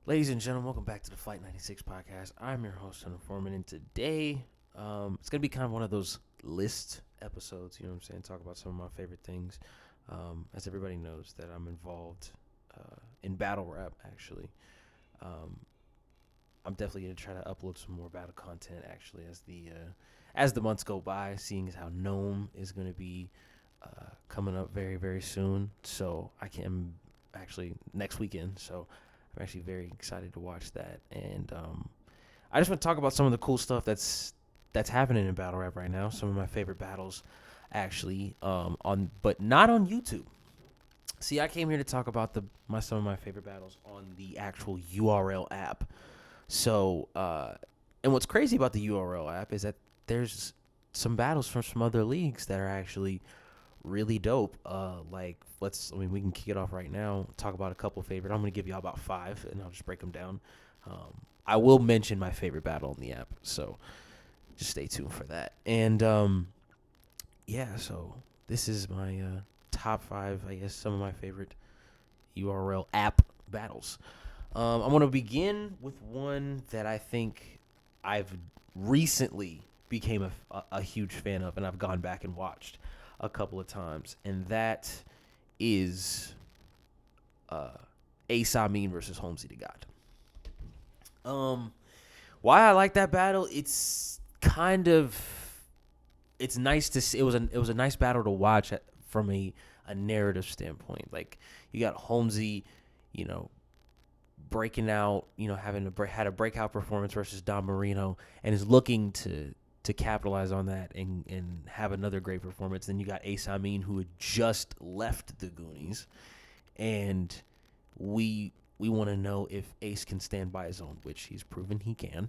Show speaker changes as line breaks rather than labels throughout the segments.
Ladies and gentlemen, welcome back to the Flight 96 podcast. I'm your host, Hunter Foreman, and today it's going to be kind of one of those list episodes, you know what I'm saying? Talk about some of my favorite things. As everybody knows, that I'm involved in battle rap, actually. Um, I'm definitely going to try to upload some more battle content, actually, as the months go by, seeing as how Gnome is going to be coming up very, very soon. So I can actually next weekend. So I'm actually very excited to watch that. And I just want to talk about some of the cool stuff that's happening in battle rap right now. Some of my favorite battles, actually, but not on YouTube. See, I came here to talk about some of my favorite battles on the actual URL app. So, and what's crazy about the URL app is that there's some battles from some other leagues that are actually really dope. We can kick it off right now. Talk about a couple favorite. I'm gonna give y'all about five, and I'll just break them down. I will mention my favorite battle on the app, so just stay tuned for that. And yeah, so this is my top five. I guess some of my favorite URL app battles. I'm gonna begin with one that I think I've recently became a huge fan of, and I've gone back and watched a couple of times, and that is Ace Amin versus Holmesy the God. Why I like that battle? It's nice to see. It was a nice battle to watch from a narrative standpoint. Like, you got Holmesy, you know, breaking out, had a breakout performance versus Don Marino, and is looking to capitalize on that and have another great performance. Then you got Ace Amin, who had just left the Goonies, and we want to know if Ace can stand by his own, which he's proven he can.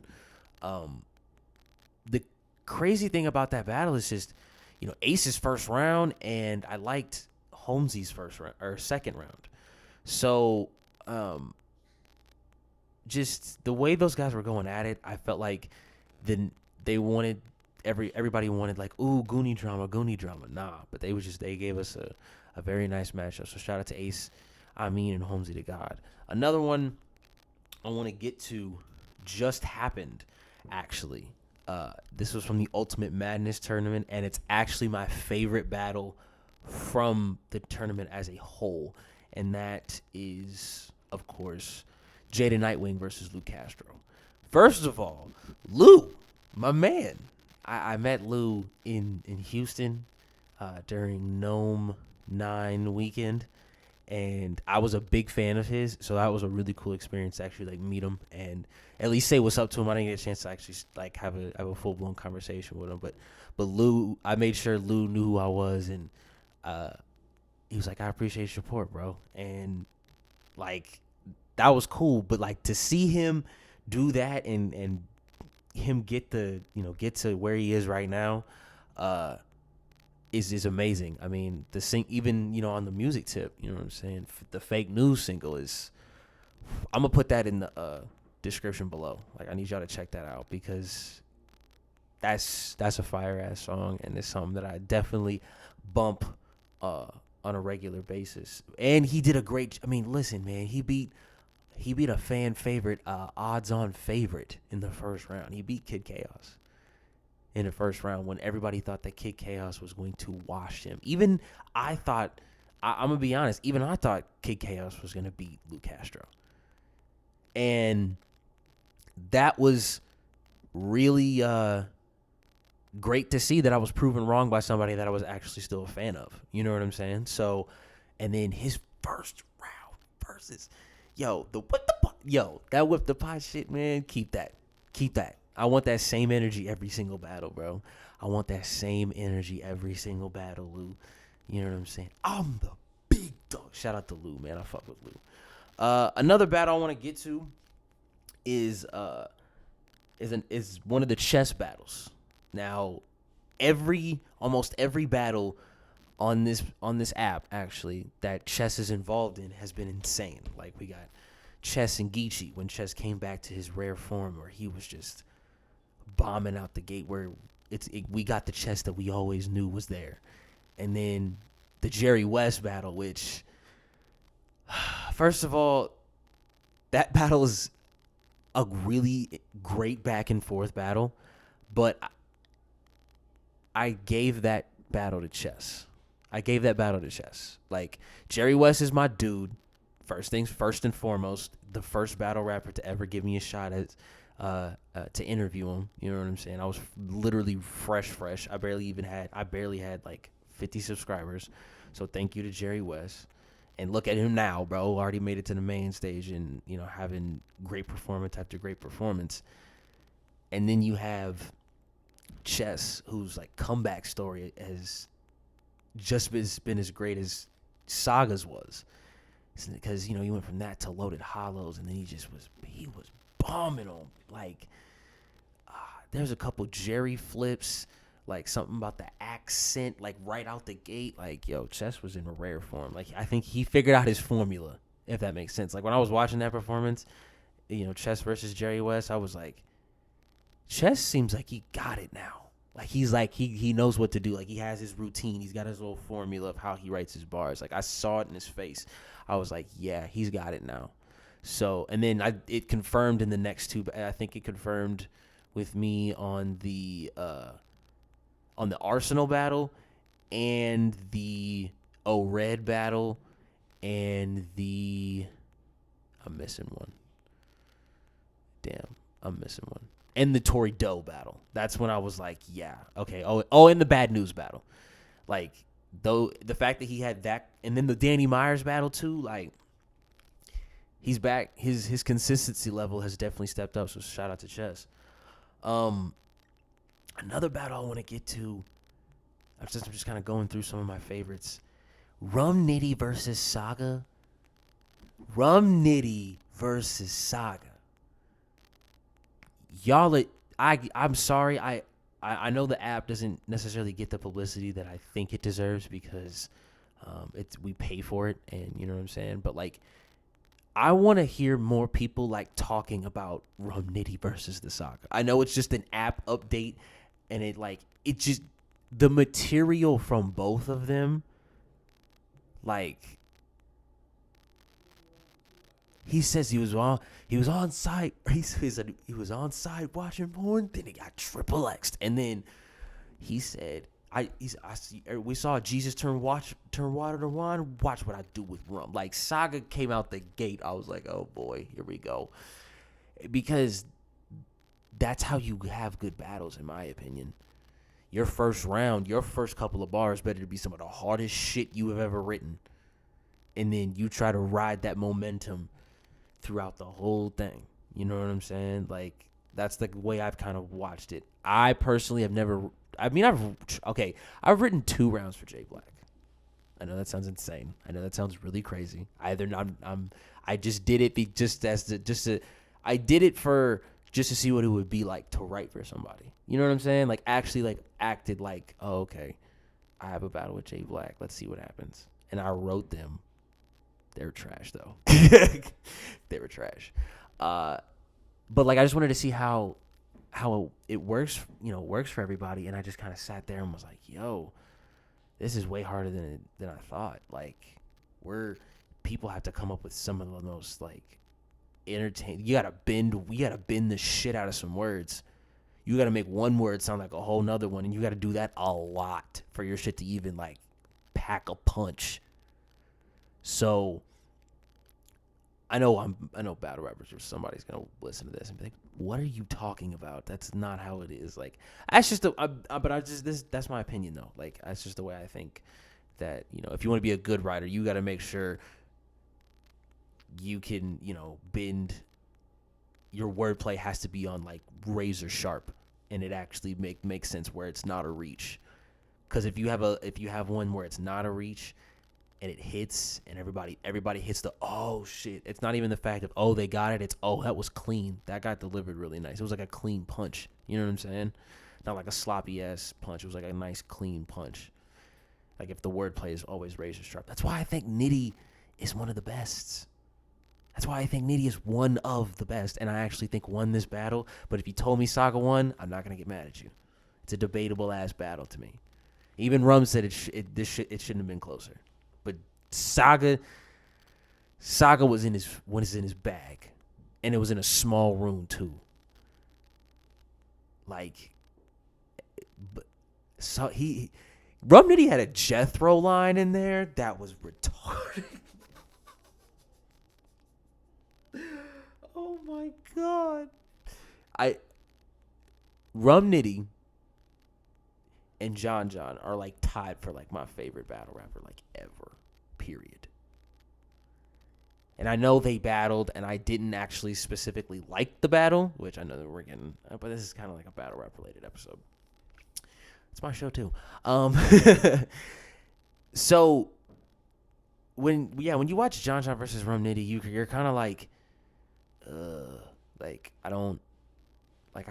The crazy thing about that battle is just, Ace's first round, and I liked Holmesy's first round or second round. So, just the way those guys were going at it, I felt like everybody wanted, like, ooh, Goonie drama. Nah, but they gave us a very nice matchup. So shout out to Ace, Amin, and Holmesy the God. Another one I want to get to just happened, actually. This was from the Ultimate Madness tournament, and it's actually my favorite battle from the tournament as a whole, and that is, of course, Jada Nightwing versus Lou Castro. First of all, Lou, my man. I met Lou in Houston during Gnome 9 weekend, and I was a big fan of his, so that was a really cool experience to actually, like, meet him and at least say what's up to him. I didn't get a chance to actually, like, have a full blown conversation with him, but Lou, I made sure Lou knew who I was, and he was like, "I appreciate your support, bro," and, like, that was cool. But, like, to see him do that and him get to where he is right now, is amazing. I mean, even on the music tip, you know what I'm saying? The Fake News single is. I'm gonna put that in the description below. Like, I need y'all to check that out, because that's a fire ass song, and it's something that I definitely bump on a regular basis. And he did a great. I mean, listen, man, he beat a fan favorite, odds-on favorite in the first round. He beat Kid Chaos in the first round when everybody thought that Kid Chaos was going to wash him. Even I thought, I'm going to be honest, even I thought Kid Chaos was going to beat Lou Castro. And that was really great to see that I was proven wrong by somebody that I was actually still a fan of. You know what I'm saying? So, and then his first round versus... that whip the pot shit, man. Keep that. I want that same energy every single battle, bro. I want that same energy every single battle, Lou. You know what I'm saying? I'm the big dog. Shout out to Lou, man. I fuck with Lou. Another battle I want to get to is one of the chess battles. Now, almost every battle on this app, actually, that Chess is involved in has been insane. Like, we got Chess and Geechee when Chess came back to his rare form, where he was just bombing out the gate, where we got the Chess that we always knew was there. And then the Jerry West battle, which, first of all, That battle is a really great back and forth battle, but I gave that battle to Chess. Like, Jerry West is my dude. First and foremost, the first battle rapper to ever give me a shot at to interview him. You know what I'm saying? I was literally fresh. I barely had like 50 subscribers. So thank you to Jerry West. And look at him now, bro. Already made it to the main stage and, you know, having great performance after great performance. And then you have Chess, whose like comeback story has just been as great as Saga's was. Because, you know, he went from that to Loaded Hollows, and then he was bombing on, like, there's a couple Jerry flips, like something about the accent, like right out the gate. Like, yo, Chess was in a rare form. Like, I think he figured out his formula, if that makes sense. Like, when I was watching that performance, you know, Chess versus Jerry West, I was like, Chess seems like he got it now. Like, he's like, he knows what to do. Like, he has his routine. He's got his little formula of how he writes his bars. Like, I saw it in his face. I was like, yeah, he's got it now. So, and then it confirmed in the next two. I think it confirmed with me on the Arsenal battle and the O-Red battle and I'm missing one. Damn, I'm missing one. And the Tory Doe battle. That's when I was like, yeah, okay. And the Bad News battle. Like, though, the fact that he had that, and then the Danny Myers battle too, like, he's back. His consistency level has definitely stepped up, so shout out to Chess. Another battle I want to get to, I'm just kind of going through some of my favorites. Rum Nitty versus Saga. Y'all, I'm sorry. I know the app doesn't necessarily get the publicity that I think it deserves because we pay for it, and you know what I'm saying. But like, I want to hear more people like talking about Rum Nitty versus the Saga. I know it's just an app update, and it just the material from both of them, like. He says he was on site. He said he was on site watching porn. Then he got triple X'd, and then he said, we saw Jesus turn water to wine. Watch what I do with rum." Like, Saga came out the gate. I was like, oh boy, here we go, because that's how you have good battles, in my opinion. Your first round, your first couple of bars better to be some of the hardest shit you have ever written, and then you try to ride that momentum throughout the whole thing. You know what I'm saying? Like, that's the way I've kind of watched it. I personally have never, I've written 2 rounds for Jay Black. I know that sounds insane. I know that sounds really crazy. I just did it I did it for just to see what it would be like to write for somebody. You know what I'm saying? Like, actually, like, acted like, oh, okay, I have a battle with Jay Black. Let's see what happens. And I wrote them. They were trash, though. They were trash. But like, I just wanted to see how it works, works for everybody. And I just kind of sat there and was like, yo, this is way harder than I thought. Like, people have to come up with some of the most like entertaining. You gotta bend the shit out of some words. You gotta make one word sound like a whole nother one, and you gotta do that a lot for your shit to even like pack a punch. So I know battle rappers, or somebody's gonna listen to this and be like, "What are you talking about? That's not how it is." Like, that's just that's my opinion though. Like, that's just the way I think that, if you want to be a good writer, you got to make sure you can, bend. Your wordplay has to be on like razor sharp, and it actually makes sense where it's not a reach. Because if you have one where it's not a reach, and it hits, and everybody hits the, oh shit. It's not even the fact of, oh, they got it. It's, oh, that was clean. That got delivered really nice. It was like a clean punch. You know what I'm saying? Not like a sloppy ass punch. It was like a nice clean punch. Like, if the wordplay is always razor sharp. That's why I think Nitty is one of the best. That's why I think Nitty is one of the best. And I actually think won this battle. But if you told me Saga won, I'm not gonna get mad at you. It's a debatable ass battle to me. Even Rum said it shouldn't have been closer. But Saga was in his bag. And it was in a small room too. Like, so Rum Nitty had a Jethro line in there that was retarded. Oh my god. Rum Nitty and John John are like tied for like my favorite battle rapper like ever. Period. And I know they battled, and I didn't actually specifically like the battle, which I know that we're getting, but this is kind of like a battle rap related episode. It's my show too. So when you watch John John versus Rum Nitty, you're kind of like I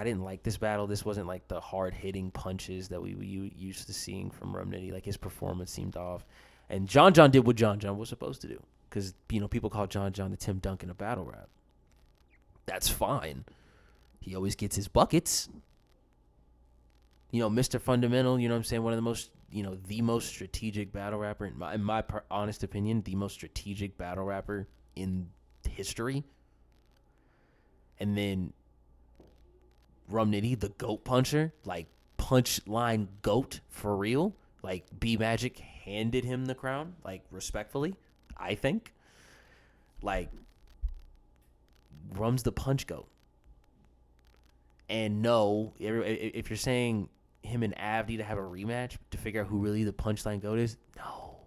didn't like this battle. This wasn't like the hard hitting punches that we used to seeing from Rum Nitty. Like his performance seemed off, and John John did what John John was supposed to do. Because people call John John the Tim Duncan of battle rap. That's fine. He always gets his buckets. Mr. Fundamental. You know what I'm saying? One of the most the most strategic battle rapper in my honest opinion, the most strategic battle rapper in history. And then Rum Nitty, the goat puncher, like punchline goat for real. Like B Magic handed him the crown, like respectfully, I think. Like Rum's the punch goat. And no, if you're saying him and Av need to have a rematch to figure out who really the punchline goat is, no.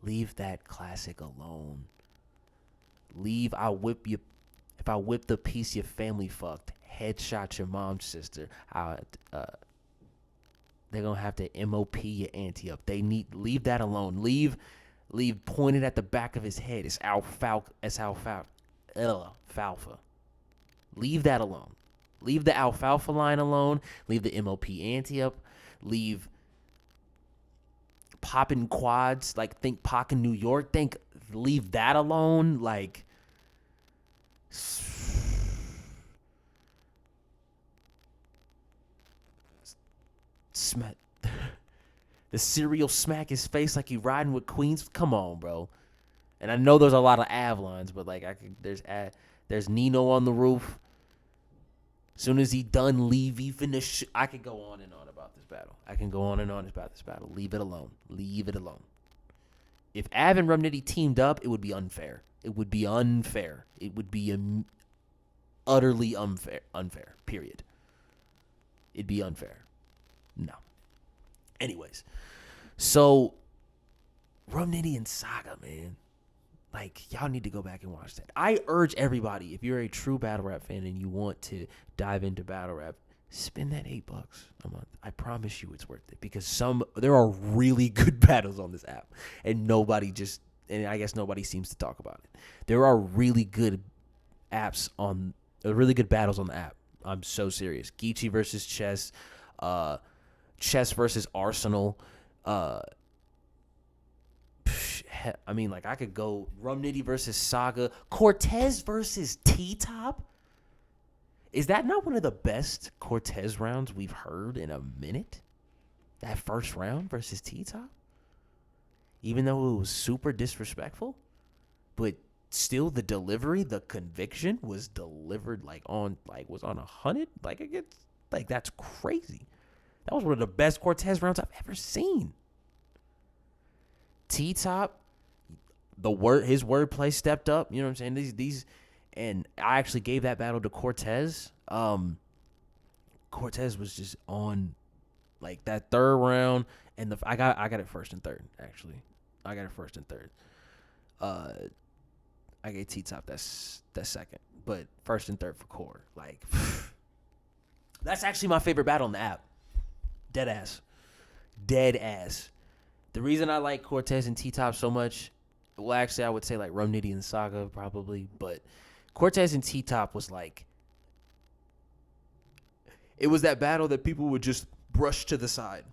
Leave that classic alone. Leave, if I whip the piece your family fucked, headshot your mom's sister, they're gonna have to MOP your auntie up. Leave that alone. Leave pointed at the back of his head. It's alfalfa. Leave that alone. Leave the alfalfa line alone. Leave the MOP ante up. Leave popping quads. Like, think Pac in New York. Leave that alone. Like, smack. The cereal smack his face like he riding with queens. Come on, bro. And I know there's a lot of Av lines, but like there's Nino on the roof. Soon as he done, leave even the I could go on and on about this battle. Leave it alone. Leave it alone. If Av and Rum Nitty teamed up, it would be unfair. It would be utterly unfair. Period. It'd be unfair. No. Anyways, so Rum Nitty and Saga, man. Like, y'all need to go back and watch that. I urge everybody, if you're a true battle rap fan and you want to dive into battle rap, spend that $8 a month. I promise you it's worth it, because there are really good battles on this app, and I guess nobody seems to talk about it. There are really good battles on the app. I'm so serious. Geechee versus Chess, Chess versus Arsenal, I could go Rum Nitty versus Saga, Cortez versus T-Top. Is that not one of the best Cortez rounds we've heard in a minute? That first round versus T-Top? Even though it was super disrespectful, but still the delivery, the conviction was delivered was on 100. That's crazy. That was one of the best Cortez rounds I've ever seen. T-Top, his wordplay stepped up. You know what I'm saying? These, and I actually gave that battle to Cortez. Cortez was just on, like, that third round, and I got it first and third. Actually, I got it first and third. I gave T-Top that second, but first and third for Core. Like, that's actually my favorite battle on the app. Dead ass. The reason I like Cortez and T-Top so much, well, actually, I would say like Rum Nitty and Saga probably, but Cortez and T-Top was like, it was that battle that people would just brush to the side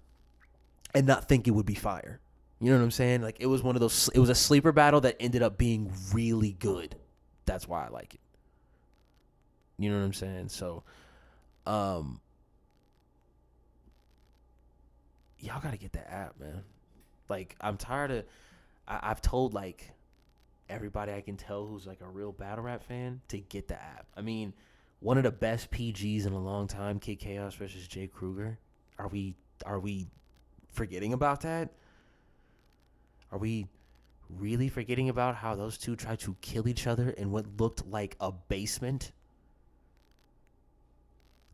and not think it would be fire. You know what I'm saying? Like, it was one of those, it was a sleeper battle that ended up being really good. That's why I like it. You know what I'm saying? So, y'all got to get that app, man. Like, I'm tired of, I've told, like, everybody I can tell who's like a real battle rap fan to get the app. I mean, one of the best PGs in a long time, Kid Chaos versus Jay Kruger. Are we forgetting about that? Are we really forgetting about how those two tried to kill each other in what looked like a basement?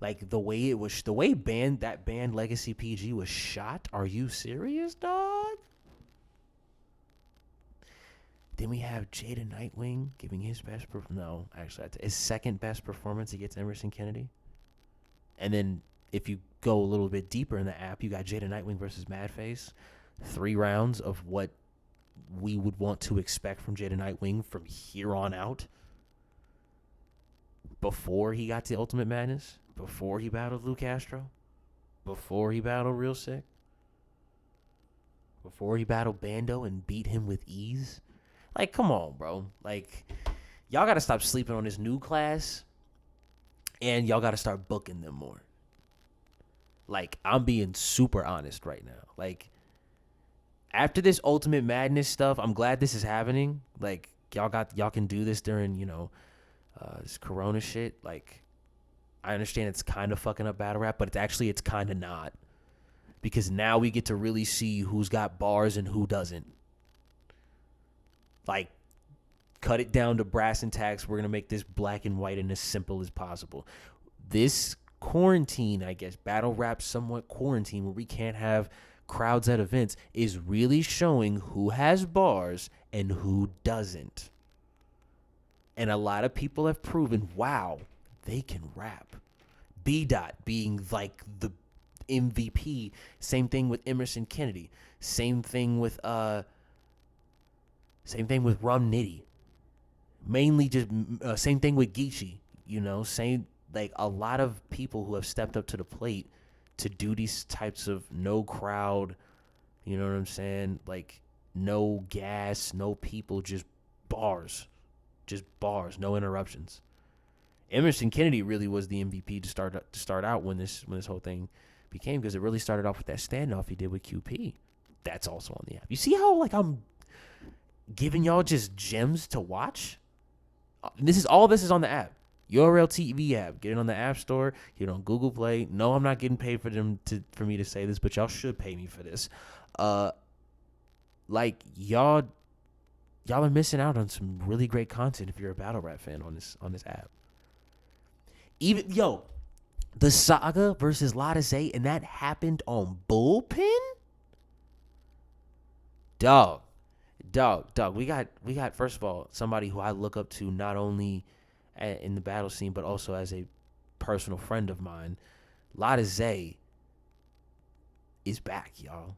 Like the way that band Legacy PG was shot. Are you serious, dog? Then we have Jada Nightwing giving his his second best performance against Emerson Kennedy. And then if you go a little bit deeper in the app, you got Jada Nightwing versus Madface. 3 rounds of what we would want to expect from Jada Nightwing from here on out. Before he got to Ultimate Madness, before he battled Lou Castro, before he battled Real Sick, before he battled Bando and beat him with ease. Like, come on, bro. Like, y'all got to stop sleeping on this new class, and y'all got to start booking them more. Like, I'm being super honest right now. Like, after this Ultimate Madness stuff, I'm glad this is happening. Like, y'all can do this during, this Corona shit. Like, I understand it's kind of fucking up battle rap, but it's kind of not. Because now we get to really see who's got bars and who doesn't. Like, cut it down to brass and tacks. We're going to make this black and white and as simple as possible. This quarantine, I guess, battle rap somewhat quarantine, where we can't have crowds at events, is really showing who has bars and who doesn't. And a lot of people have proven, wow, they can rap. B-Dot being like the MVP. Same thing with Emerson Kennedy. Same thing with Rum Nitty. Mainly just same thing with Geechee. Same, like, a lot of people who have stepped up to the plate to do these types of no crowd, you know what I'm saying? Like, no gas, no people, just bars. Just bars, no interruptions. Emerson Kennedy really was the MVP to start out when this whole thing became, because it really started off with that standoff he did with QP. That's also on the app. You see how, like, I'm giving y'all just gems to watch? This is on the app. URL TV app. Get it on the App Store. Get it on Google Play. No, I'm not getting paid for me to say this, but y'all should pay me for this. Like, y'all are missing out on some really great content if you're a battle rap fan on this app. Even the Saga versus Lotta Zay, and that happened on Bullpen? Dog. We got first of all somebody who I look up to not only in the battle scene but also as a personal friend of mine. Lotta Zay is back, y'all.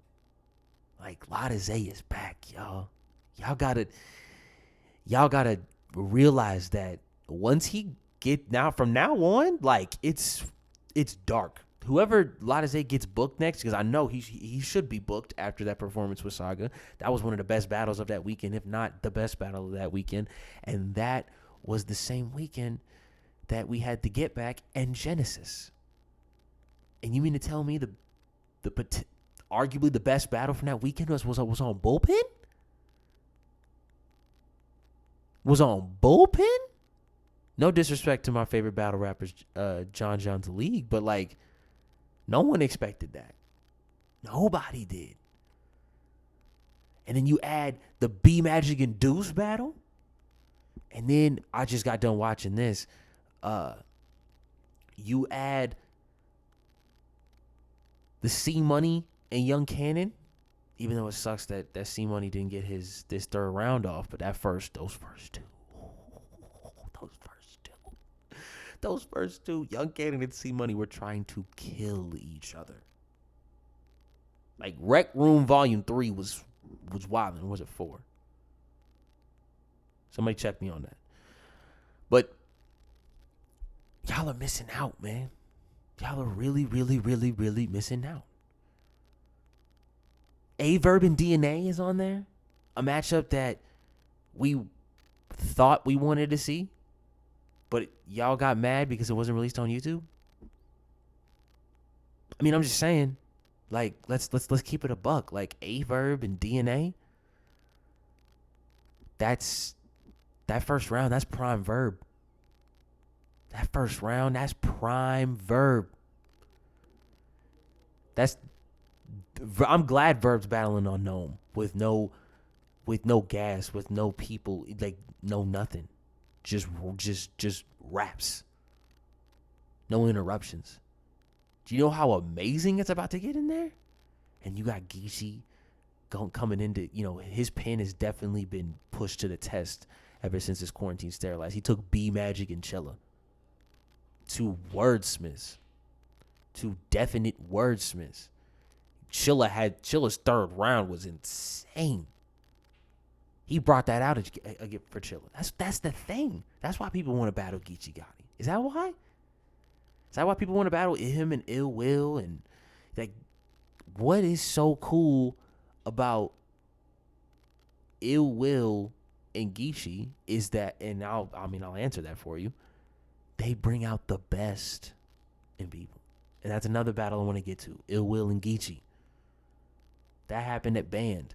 Like, Lotta Zay is back, y'all. Y'all gotta realize that once he from now on, like, it's dark. Whoever Lotta Zay gets booked next, because I know he should be booked after that performance with Saga. That was one of the best battles of that weekend, if not the best battle of that weekend. And that was the same weekend that we had the Get Back and Genesis. And you mean to tell me the arguably the best battle from that weekend was on Bullpen? Was on Bullpen? No disrespect to my favorite battle rappers, John John's League, but, like, no one expected that. Nobody did. And then you add the B Magic and Deuce battle. And then I just got done watching this. You add the C Money and Young Cannon, even though it sucks that C Money didn't get this third round off, but those first two, Young Cannon and C Money were trying to kill each other. Like, Rec Room Volume 3 was wildin'. Was it 4? Somebody check me on that. But y'all are missing out, man. Y'all are really, really, really, really missing out. Averb and DNA is on there. A matchup that we thought we wanted to see, but y'all got mad because it wasn't released on YouTube. I mean, I'm just saying, like, let's keep it a buck. Like, Averb and DNA, that's That first round, that's prime Verb. That first round, that's prime Verb. I'm glad Verb's battling on Gnome with no gas, with no people, like no nothing. Just raps. No interruptions. Do you know how amazing it's about to get in there? And you got Geechee coming into, his pen has definitely been pushed to the test ever since his quarantine sterilized. He took B Magic and Chilla. Two wordsmiths. Two definite wordsmiths. Chilla's third round was insane. He brought that out again for Chilla. That's the thing. That's why people want to battle Geechee Gotti. Is that why? Is that why people want to battle him and Ill Will? And like, what is so cool about Ill Will and Geechee is that, and I'll answer that for you. They bring out the best in people. And that's another battle I want to get to. Ill Will and Geechee. That happened at Band.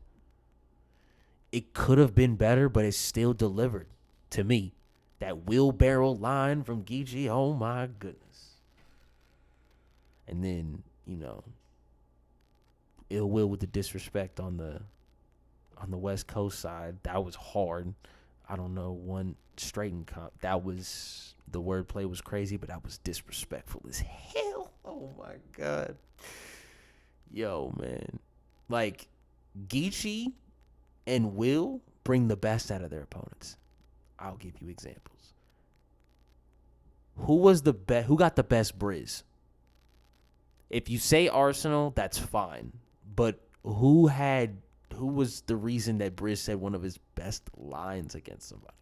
It could have been better, but it still delivered to me. That wheelbarrow line from Geechee, oh my goodness. And then, Ill Will with the disrespect on the West Coast side. That was hard. I don't know, one straighten comp. That was, the wordplay was crazy, but that was disrespectful as hell. Oh my God. Yo, man. Like, Geechee and Will bring the best out of their opponents. I'll give you examples. Who got the best Briz? If you say Arsenal, that's fine. But who was the reason that Briz said one of his best lines against somebody?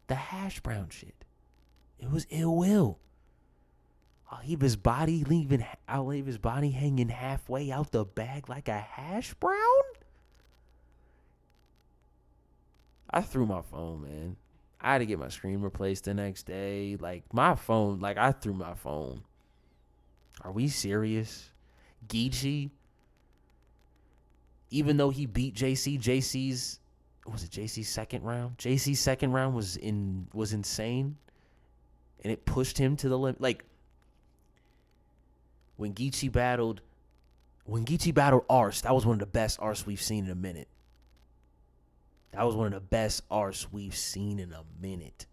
The hash brown shit. It was Ill Will. I'll leave his body hanging halfway out the bag like a hash brown? I threw my phone, man. I had to get my screen replaced the next day. Like, my phone, I threw my phone. Are we serious? Geechee, even though he beat JC's second round? JC's second round was insane. And it pushed him to the limit. Like, when Geechee battled Arse, that was one of the best Arse we've seen in a minute. That was one of the best Arse we've seen in a minute.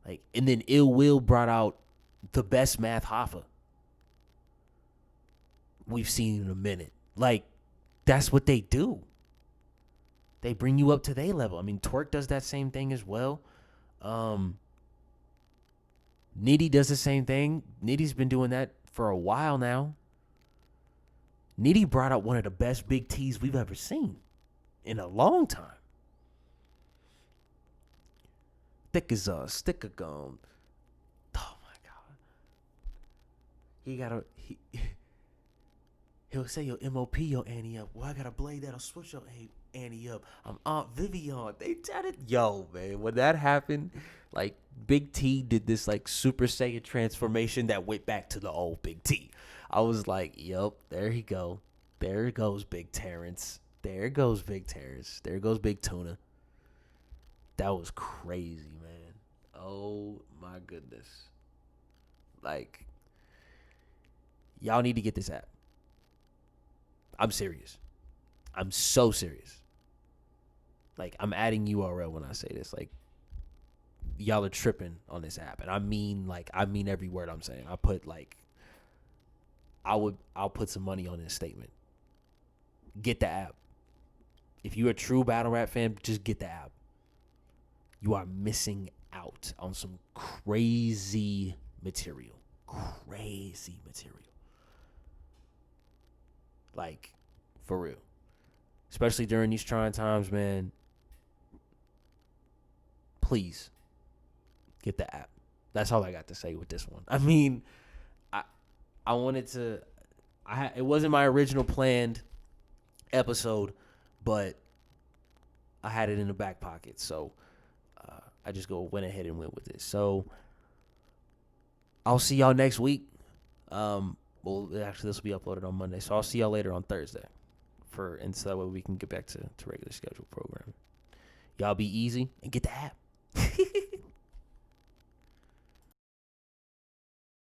Like, and then Ill Will brought out the best Math Hoffa we've seen in a minute. Like, that's what they do. They bring you up to their level. I mean, Twerk does that same thing as well. Nitty does the same thing. Nitty's been doing that for a while now. Nitty brought out one of the best Big T's we've ever seen in a long time. Thick as a stick of gum. Oh my God. He'll say your MOP your Annie up. Well, I got a blade that'll switch your Annie up. I'm Aunt Vivian. They chatted. Yo, man, when that happened, like, Big T did this like Super Saiyan transformation that went back to the old Big T. I was like, yup, there he go. There goes Big Terrence. There goes Big Terrence. There goes Big Tuna. That was crazy, man. Oh my goodness. Like, y'all need to get this app. I'm serious. I'm so serious. Like, I'm adding URL when I say this. Like, y'all are tripping on this app. And I mean every word I'm saying. I'll put some money on this statement. Get the app. If you're a true battle rap fan, just get the app. You are missing out on some crazy material. Crazy material. Like, for real. Especially during these trying times, man. Please, get the app. That's all I got to say with this one. I mean, I wanted to... it wasn't my original planned episode, but I had it in the back pocket, so I just went ahead and went with it. So I'll see y'all next week. Well, actually, this will be uploaded on Monday, so I'll see y'all later on Thursday and so that way we can get back to regular schedule program. Y'all be easy and get the app.